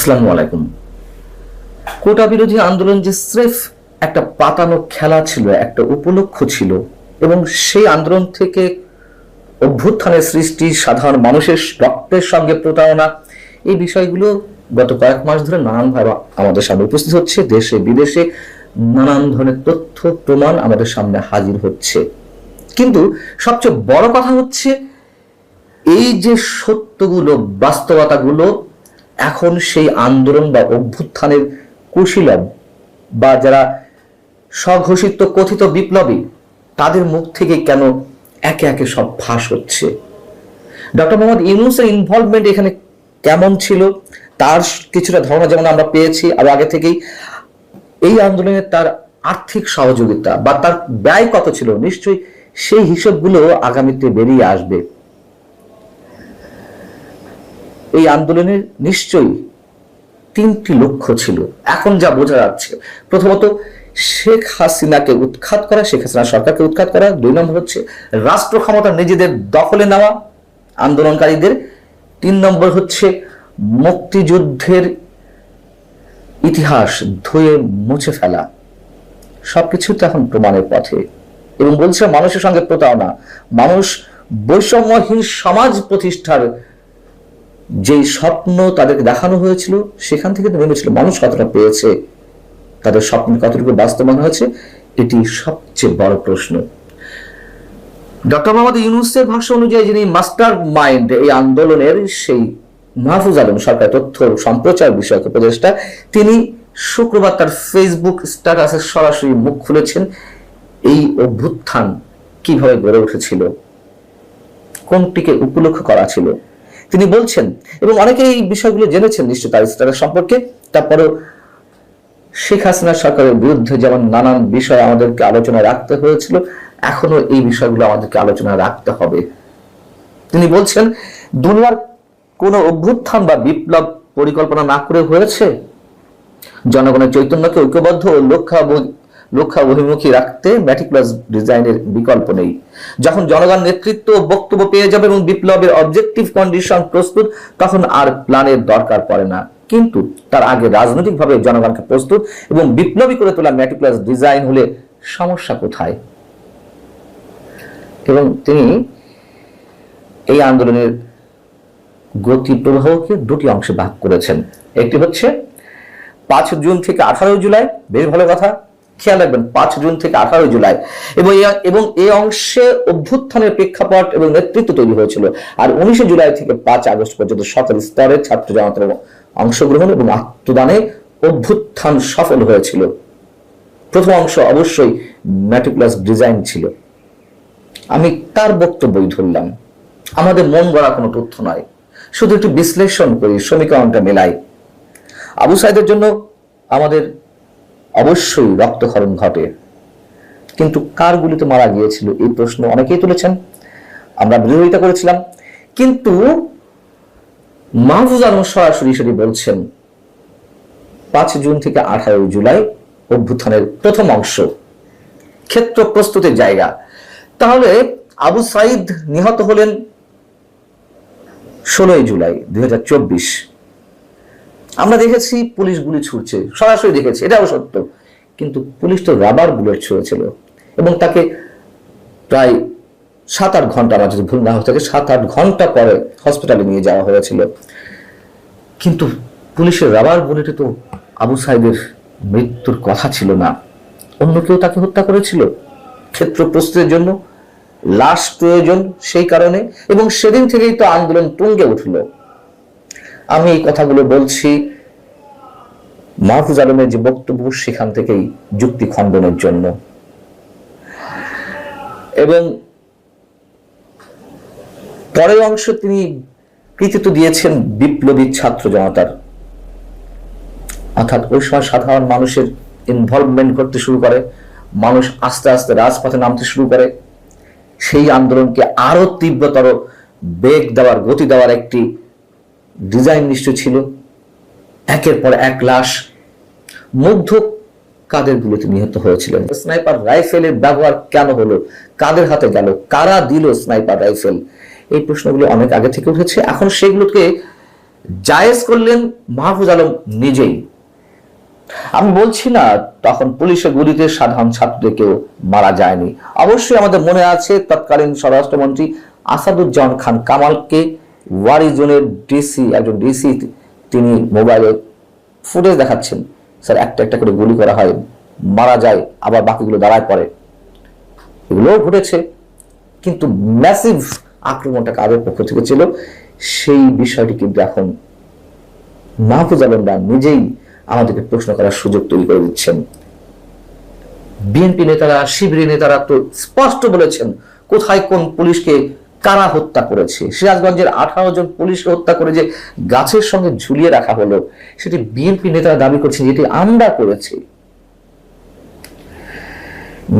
আসসালামু আলাইকুম। কোটা বিরোধী আন্দোলন যে স্রেফ একটা পাতানো খেলা ছিল, একটা উপলক্ষ ছিল, এবং সেই আন্দোলন থেকে অভ্যুত্থানের সৃষ্টি, সাধারণ মানুষের রক্তের সঙ্গে প্রতারণা, এই বিষয়গুলো গত কয়েক মাস ধরে নানানভাবে আমাদের সামনে উপস্থিত হচ্ছে। দেশে বিদেশে নানান ধরনের তথ্য প্রমাণ আমাদের সামনে হাজির হচ্ছে। কিন্তু সবচেয়ে বড় কথা হচ্ছে, এই যে সত্যগুলো, বাস্তবতাগুলো এখন সেই আন্দোলন বা অভ্যুত্থানের কুশীলব বা যারা স্বঘোষিত কথিত বিপ্লবী, তাদের মুখ থেকে কেন একে একে সব ফাঁস হচ্ছে? ডক্টর মোহাম্মদ ইউনূসের ইনভলভমেন্ট এখানে কেমন ছিল, তার কিছুটা ধারণা যেমন আমরা পেয়েছি। আর আগে থেকেই এই আন্দোলনে তার আর্থিক সহযোগিতা বা তার ব্যয় কত ছিল, নিশ্চয়ই সেই হিসেবগুলো আগামীতে বেরিয়ে আসবে। এই আন্দোলনের নিশ্চয়ই তিনটি লক্ষ্য ছিল এখন যা বোঝা যাচ্ছে। প্রথমত, শেখ হাসিনাকে উৎখাত করা, শেখ হাসিনা সরকারকে উৎখাত করা। 2 নম্বর হচ্ছে রাষ্ট্র ক্ষমতা নিজেদের দখলে নেওয়া আন্দোলনকারীদের। 3 নম্বর হচ্ছে মুক্তিযুদ্ধের ইতিহাস ধুয়ে মুছে ফেলা। সবকিছু তো এখন প্রমাণের পথে, এবং বলছে মানুষের সঙ্গে প্রতারণা। মানুষ বৈষম্যহীন সমাজ প্রতিষ্ঠার যেই স্বপ্ন তাদেরকে দেখানো হয়েছিল, সেখান থেকে নেমেছিল। মানুষ কতটা পেয়েছে, তাদের স্বপ্ন কতটুকু বাস্তবায়ন হয়েছে, এটি সবচেয়ে বড় প্রশ্ন। ডক্টর মোহাম্মদ ইউনূসের ভাষ্য অনুযায়ী যিনি মাস্টার মাইন্ড এই আন্দোলনের, সেই মাহফুজ আলম, সরকার তথ্য সম্প্রচার বিষয়ক উপদেষ্টা, তিনি শুক্রবার তার ফেসবুক স্ট্যাটাসে সরাসরি মুখ খুলেছেন এই অভ্যুত্থান কিভাবে গড়ে উঠেছিল, কোনটিকে উপলক্ষ করা ছিল। তিনি বলছেন, এবং অনেকে এই বিষয়গুলো জেনেছেন নিশ্চয় তার স্ট্যাটাস সম্পর্কে, তারপরেও শেখ হাসিনা সরকারের বিরুদ্ধে যেমন নানান বিষয় আমাদেরকে আলোচনায় রাখতে হয়েছিল, এখনো এই বিষয়গুলো আমাদেরকে আলোচনায় রাখতে হবে। তিনি বলছেন, দুনিয়ার কোন অভ্যুত্থান বা বিপ্লব পরিকল্পনা না করে হয়েছে। জনগণের চৈতন্যকে ঐক্যবদ্ধ ও লক্ষ্যাভিমুখী রাখতে ম্যাটিকুলাস ডিজাইনের বিকল্প নেই। যখন জনগণ নেতৃত্ব ও বক্তব্য পেয়ে যাবে এবং বিপ্লবের অবজেক্টিভ কন্ডিশন প্রস্তুত, তখন আর প্ল্যানের দরকার পড়ে না। কিন্তু তার আগে রাজনৈতিকভাবে জনগণকে প্রস্তুত এবং বিপ্লবী করে তোলা ম্যাটিকুলাস ডিজাইন হলে সমস্যা কোথায়? এবং তিনি এই আন্দোলনের গতি প্রবাহকে 2টি অংশে ভাগ করেছেন। একটি হচ্ছে 5 জুন থেকে 18 জুলাই। বেশ ভালো কথা, খেয়াল রাখবেন, 5 জুন থেকে 18 জুলাই। এবং এই অংশে অভ্যুত্থানের প্রেক্ষাপট এবং নেতৃত্ব তৈরি হয়েছিল। আর 19 জুলাই থেকে 5 আগস্ট পর্যন্ত সকল স্তরের ছাত্র জনতার অংশগ্রহণ এবং আত্মদানে অভ্যুত্থান সফল হয়েছিল। প্রথম অংশ অবশ্যই ম্যাটিকুলাস ডিজাইন ছিল। আমি তার বক্তব্যই ধরলাম, আমাদের মন গড়া কোনো তথ্য নয়, শুধু একটু বিশ্লেষণ করি, সমীকরণটা মেলাই। আবু সাইদের জন্য আমাদের অবশ্যই রক্তক্ষরণ ঘটে, কিন্তু কার গুলিতে মারা গিয়েছিল এই প্রশ্ন অনেকেই তুলেছেন, আমরা বিরোধিতা করেছিলাম। কিন্তু মাহফুজ আলম সরাসরি সেটি বলছেন 5 জুন থেকে 18 জুলাই অভ্যুত্থানের প্রথম অংশ, ক্ষেত্র প্রস্তুতের জায়গা। তাহলে আবু সাইদ নিহত হলেন 16 জুলাই 2024। আমরা দেখেছি পুলিশ গুলি ছুড়ছে, সরাসরি দেখেছি, এটাও সত্য। কিন্তু পুলিশ তো রাবার বুলেট ছুঁড়েছিল এবং তাকে প্রায় 7-8 ঘন্টা, আমার যদি ভুল না হয়ে থাকে, 7-8 ঘন্টা পরে হসপিটালে নিয়ে যাওয়া হয়েছিল। কিন্তু পুলিশের রাবার বুলেটে তো আবু সাইদের মৃত্যুর কথা ছিল না। অন্য কেউ তাকে হত্যা করেছিল, ক্ষেত্র প্রস্তুতের জন্য লাশ প্রয়োজন সেই কারণে, এবং সেদিন থেকেই তো আন্দোলন তুঙ্গে উঠল। আমি এই কথাগুলো বলছি মাহফুজ আলমের যে বক্তব্য, সেখান থেকেই যুক্তি খণ্ডনের জন্য। এবং পরের অংশ তিনি কৃতিত্ব দিয়েছেন বিপ্লবী ছাত্র জনতার, অর্থাৎ ওই সময় সাধারণ মানুষের ইনভলভমেন্ট করতে শুরু করে, মানুষ আস্তে আস্তে রাজপথে নামতে শুরু করে। সেই আন্দোলনকে আরো তীব্রতর বেগ দেওয়ার, গতি দেওয়ার একটি ডিজাইন নিশ্চয় ছিল। একের পর এক লাশ, মুগ্ধ কাদের গুলিতে নিহত হয়েছিলেন। স্নাইপার রাইফেলের ব্যবহার কেন হলো, কাদের হাতে গেল, কারা দিল স্নাইপার রাইফেল, এই প্রশ্নগুলো অনেক আগে থেকে উঠেছে। এখন সেগুলোকে জায়েজ করলেন মাহফুজ আলম নিজেই। আমি বলছি না তখন পুলিশের গুলিতে সাধারণ ছাত্রদের কেউ মারা যায়নি। অবশ্যই আমাদের মনে আছে তৎকালীন স্বরাষ্ট্রমন্ত্রী আসাদুজ্জামান খান কামালকে ওয়ারি জোনের ডিসি, একজন ডিসি, তিনি মোবাইলে ফুটেজ দেখাচ্ছেন, স্যার একটা একটা করে গুলি করা হয়, মারা যায়, আবার বাকিগুলো দাঁড়ায় পড়ে। এগুলোও ঘটেছে, কিন্তু ম্যাসিভ আক্রমণটা কাদের পক্ষ থেকে ছিল সেই বিষয়টি কিন্তু এখন মাহফুজ আলমরা নিজেই আমাদেরকে প্রশ্ন করার সুযোগ তৈরি করে দিচ্ছেন। বিএনপি নেতারা, শিবিরের নেতারা তো স্পষ্ট বলেছেন কোথায় কোন পুলিশকে কারা হত্যা করেছে। সিরাজগঞ্জের 18 জন পুলিশকে হত্যা করে যে গাছের সঙ্গে ঝুলিয়ে রাখা হলো, সেটি বিএনপি নেতারা দাবি করছেন যেটি আমরা করেছি।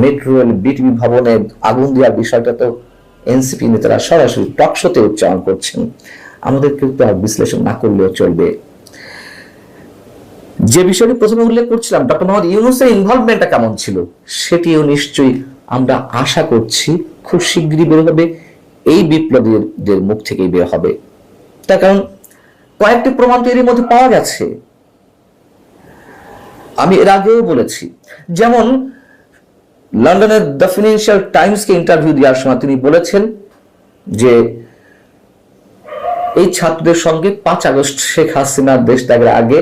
মেট্রো রেল বিটিভি ভবনে আগুন দেওয়ার বিষয়টা তো এনসিপি নেতারা সরাসরি টকশোতে উচ্চারণ করছেন, আমাদের কিন্তু আর বিশ্লেষণ না করলেও চলবে। যে বিষয়টি প্রথমে উল্লেখ করছিলাম, ডক্টর মোহাম্মদ ইউনূসের ইনভলভমেন্টটা কেমন ছিল, সেটিও নিশ্চয়ই আমরা আশা করছি খুব শীঘ্রই বের হবে, এই বিপ্লবীদের মুখ থেকেই বের হবে। তার কারণ কয়েকটি প্রমাণ তো এর মধ্যে পাওয়া গেছে। আমি এর আগেও বলেছি, যেমন লন্ডনের দ্য ফিনান্সিয়াল টাইমসকে ইন্টারভিউ দেওয়ার সময় তিনি বলেছেন যে এই ছাত্রদের সঙ্গে 5 আগস্ট শেখ হাসিনা দেশ ত্যাগের আগে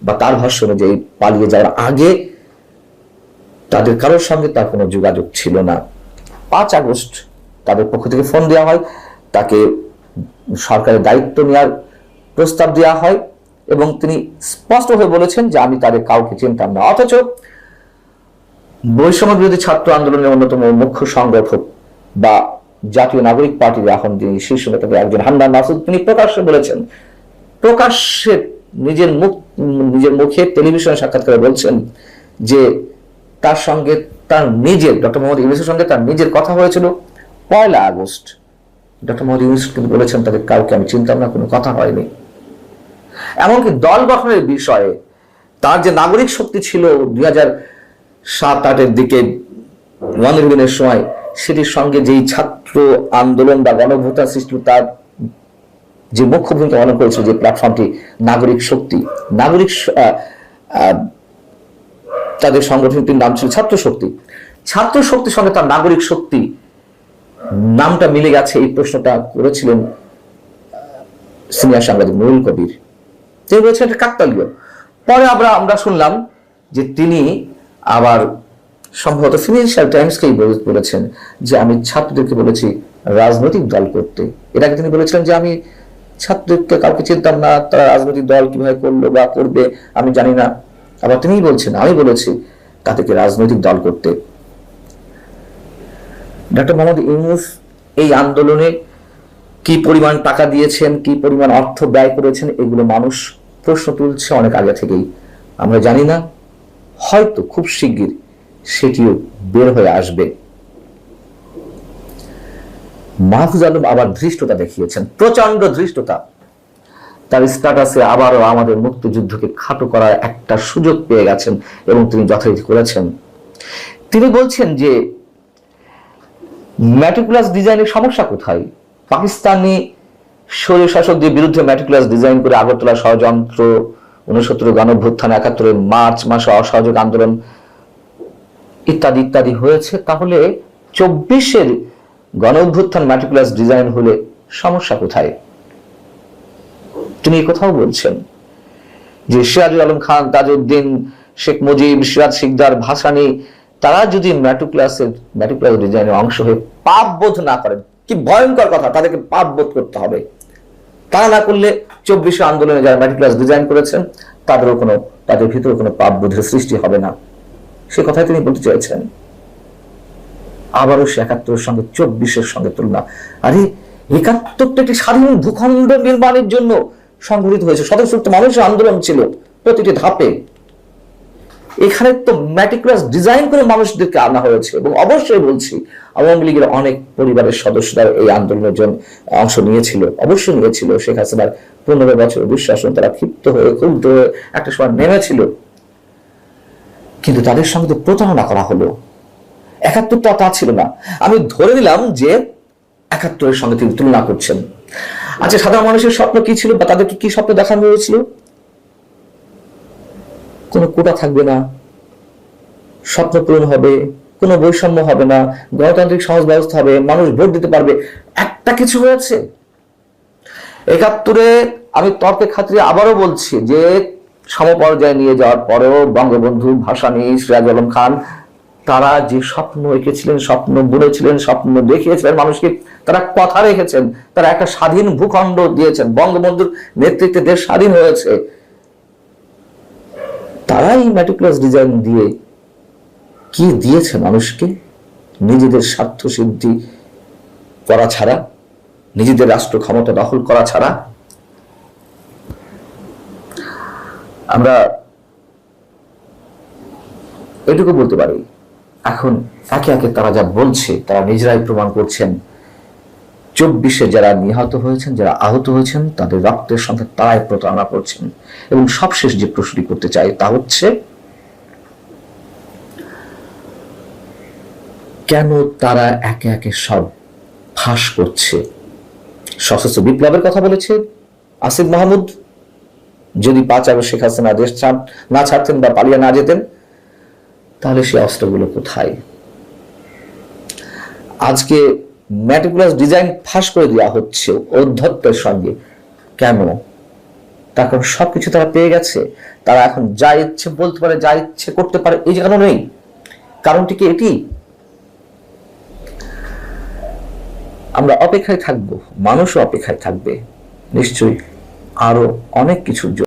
বা তার ভাষ্য অনুযায়ী পালিয়ে যাওয়ার আগে তাদের কারোর সঙ্গে তার কোনো যোগাযোগ ছিল না। 5 আগস্ট তাদের পক্ষ থেকে ফোন দেওয়া হয়, তাকে সরকারের দায়িত্ব নেওয়ার প্রস্তাব দেওয়া হয় এবং তিনি স্পষ্ট হয়ে বলেছেন যে আমি তাদের কাউকে চিনতাম না। অথচ বৈষম্য বিরোধী ছাত্র আন্দোলনের অন্যতম মুখ্য সংগঠক বা জাতীয় নাগরিক পার্টির এখন যিনি শীর্ষ নেতা একজন হান্নান মাসুদ, তিনি প্রকাশ্যে বলেছেন, প্রকাশ্যে নিজের মুখে টেলিভিশনে সাক্ষাৎকারে বলছেন যে তার সঙ্গে তার নিজের, ডক্টর মোহাম্মদ ইউনূসের সঙ্গে তার নিজের কথা হয়েছিল 1 আগস্ট। ডক্টর মোহাম্মদ ইউনূস কিন্তু বলেছেন তাদের কাউকে আমি চিনতাম না, কোনো কথা হয়নি। এমনকি দল গঠনের বিষয়ে তার যে নাগরিক শক্তি ছিল 2007-8 দিকে ওয়ানরিবিনের সময়, সেটির সঙ্গে যেই ছাত্র আন্দোলন বা গণভোটা সৃষ্টি, তার যে মুখ্য ভূমিকা পালন করেছিল যে প্ল্যাটফর্মটি নাগরিক শক্তি, তাদের সংগঠনটির নাম ছিল ছাত্র শক্তি। ছাত্র শক্তির সঙ্গে তার নাগরিক শক্তি নামটা মিলে গেছে, এই প্রশ্নটা করেছিলেন সিনিয়র সাংবাদিক নুরুল কবির। তিনি বলেছেন এটা কাকতালীয়। পরে আমরা শুনলাম যে তিনি আবার সম্ভবত ফিনান্সিয়াল টাইমসকেই বলেছেন যে আমি ছাত্রদেরকে বলেছি রাজনৈতিক দল করতে। এর আগে তিনি বলেছিলেন যে আমি ছাত্রদেরকে কাউকে চিনতাম না, তারা রাজনৈতিক দল কিভাবে করলো বা করবে আমি জানি না। আবার তিনিই বলছেন আমি বলেছি তাদেরকে রাজনৈতিক দল করতে। ডক্টর মোহাম্মদ ইউনূস এই আন্দোলনে কি পরিমাণ টাকা দিয়েছেন, কি পরিমাণ অর্থ ব্যয় করেছেন, এগুলো মানুষ প্রশ্ন তুলছে অনেক আগে থেকেই। আমরা জানি না, হয়তো খুব শিগগির সেটিও বের হয়ে আসবে। মাহফুজ আলম আবার ধৃষ্টতা দেখিয়েছেন, প্রচন্ড ধৃষ্টতা। তার স্ট্যাটাসে আবারও আমাদের মুক্তিযুদ্ধকে খাটো করার একটা সুযোগ পেয়ে গেছেন এবং তিনি যথারীতি করেছেন। তিনি বলছেন যে ম্যাটিকুলাস ডিজাইনের সমস্যা কোথায়? পাকিস্তানি স্বৈরশাসকদের বিরুদ্ধে ম্যাটিকুলাস ডিজাইন করে আগরতলা ষড়যন্ত্র, 69 গণঅভ্যুত্থান, 71 মার্চ মাসে অসহযোগ আন্দোলন ইত্যাদি ইত্যাদি হয়েছে, তাহলে 24-এর গণঅভ্যুত্থান ম্যাটিকুলাস ডিজাইন হলে সমস্যা কোথায়? তিনি কোথাও বলছেন যে সিরাজুল আলম খান, তাজউদ্দিন, শেখ মুজিব, সিরাজ শিকদার, ভাসানী, তারা যদি ম্যাটিকুলাস ডিজাইনের অংশ হয়ে পাপ বোধ না করেন, কি ভয়ঙ্কর কথা, তাদেরকে পাপ বোধ করতে হবে। তারা না করলে 24 আন্দোলনে যারা ম্যাটিকুলাস ডিজাইন করেছেন তাদের ভিতরে কোনো পাপ বোধের সৃষ্টি হবে না, সে কথাই তিনি বলতে চেয়েছেন। আবারও সে 71-এর সঙ্গে 24-এর সঙ্গে তুলনা। আরে 71টা একটি স্বাধীন ভূখণ্ড নির্মাণের জন্য সংঘটিত হয়েছে, শত মানুষের আন্দোলন ছিল প্রতিটি ধাপে। এখানে তো ম্যাটিকুলাস ডিজাইন করে মানুষদেরকে আনা হয়েছে। এবং অবশ্যই বলছি, আওয়ামী লীগের অনেক পরিবারের সদস্যরা এই আন্দোলনের জন্য অংশ নিয়েছিল, অবশ্যই নিয়েছিল। শেখ হাসিনার 15 বছর দুঃশাসন, তারা ক্ষিপ্ত হয়ে ক্ষুব্ধ হয়ে একটা সময় নেমেছিল, কিন্তু তাদের সঙ্গে তো প্রতারণা করা হলো। 71টা তা ছিল না। আমি ধরে নিলাম যে 71-এর সঙ্গে তিনি তুলনা করছেন। আচ্ছা, সাধারণ মানুষের স্বপ্ন কি ছিল বা তাদেরকে কি স্বপ্ন দেখানো হয়েছিল? কোনো কোটা থাকবে না, স্বপ্ন পূরণ হবে, কোনো বৈষম্য হবে না, গণতান্ত্রিক সমাজ ব্যবস্থা হবে, মানুষ ভোট দিতে পারবে। একটা কিছু হয়েছে। ৭১-এ আমি তর্কে খাতিরে আবারও বলছি যে সমপর্যায়ে নিয়ে যাওয়ার পরেও বঙ্গবন্ধু, ভাসানী, সিরাজ আলম খান তারা যে স্বপ্ন এঁকেছিলেন, স্বপ্ন বুনেছিলেন, স্বপ্ন দেখিয়েছিলেন মানুষকে, তারা কথা রেখেছেন। তারা একটা স্বাধীন ভূখণ্ড দিয়েছেন, বঙ্গবন্ধুর নেতৃত্বে দেশ স্বাধীন হয়েছে। তারাই মেটিকুলাস ডিজাইন দিয়ে কি দিয়েছে মানুষকে? নিজেদের স্বার্থ সিদ্ধি করা ছাড়া, নিজেদের রাষ্ট্র ক্ষমতা দখল করা ছাড়া। আমরা এটুকু বলতে পারি, এখন একে একে তারা যা বলছে তারা নিজেরাই প্রমাণ করছেন। ২৪-এ যারা নিহত হয়েছেন, যারা আহত হয়েছেন, তাদের রক্তের সঙ্গে তারাই প্রতারণা করছেন। এবং সবশেষ যে প্রশ্নটি করতে চাই তা হচ্ছে, কেন তারা একে একে সব ফাঁস করছে? সশস্ত্র বিপ্লবের কথা বলেছে আসিফ মাহমুদ। যদি ৫ আগস্ট শেখ হাসিনা দেশ না ছাড়তেন বা পালিয়ে না যেতেন, তাহলে সেই অস্ত্রগুলো কোথায়? আজকে মেটিকুলাস ডিজাইন ফাঁস করে দেওয়া হচ্ছে ঔদ্ধত্যের সঙ্গে। কেন? তার কারণ সবকিছু তারা পেয়ে গেছে। তারা এখন যা ইচ্ছে বলতে পারে, যা ইচ্ছে করতে পারে। এই যে কেন নেই, কারণটি কি এটি? আমরা অপেক্ষায় থাকবো, মানুষও অপেক্ষায় থাকবে নিশ্চয়ই আরো অনেক কিছুর জন্য।